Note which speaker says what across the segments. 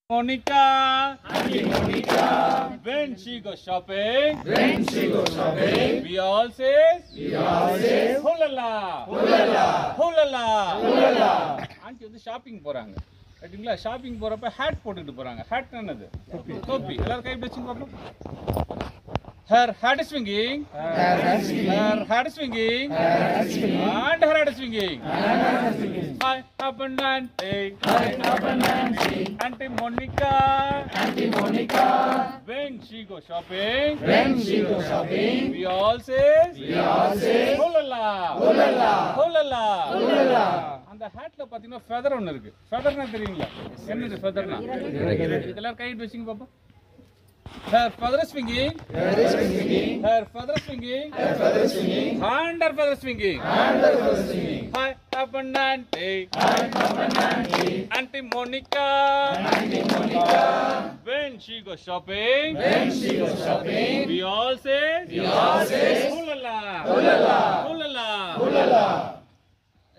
Speaker 1: Monica.
Speaker 2: Auntie Monica.
Speaker 1: When she goes shopping.
Speaker 2: When she goes shopping.
Speaker 1: We all say.
Speaker 2: Hulala.
Speaker 1: Hulala. Hulala.
Speaker 2: Hulala.
Speaker 1: Auntie வந்து shopping போறாங்க. ரைட்டுங்களா? Shopping போறப்ப had போட்டுட்டு போறாங்க. Had என்னது? தொப்பி. எல்லாரும் கை பிடிச்சு பாப்போம். Her hat is swinging. Her hat is swinging. And her hat is swinging. Hi, up and dancing. Auntie Monica.
Speaker 2: Auntie Monica.
Speaker 1: When she goes shopping.
Speaker 2: When she goes shopping.
Speaker 1: We all say. Hulala.
Speaker 2: Hulala.
Speaker 1: Hulala.
Speaker 2: Hulala.
Speaker 1: அந்த ஹேட்ல பாத்தீங்கன்னா feather ஒன்னு இருக்கு. ஃபெதர்னா தெரியுங்களா? என்னது ஃபெதர்னா? எல்லாரும் கை வச்சிங்க பாப்போம். Her feather is swinging. Her feather is swinging. And her feather is swinging. Hi, up and dancing. Auntie Monica. When she goes shopping. We all say. Hulala. Hulala.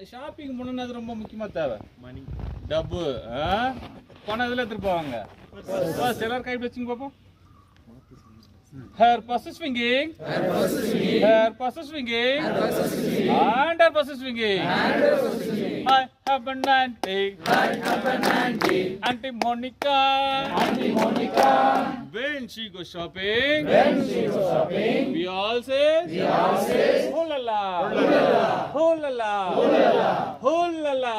Speaker 1: Shopping பண்ணது ரொம்ப முக்கியமா தேவை. மணி, டப்பு, பணம் இதுல எடுத்துட்டு போவாங்க. எல்லாரும் கை வச்சுங்க பாப்போம். Her purse is swinging. Her purse is swinging. And her purse is swinging. Hi, up and dancing. Auntie Monica. When she goes shopping. We all say. Hulala. Hulala. Hulala.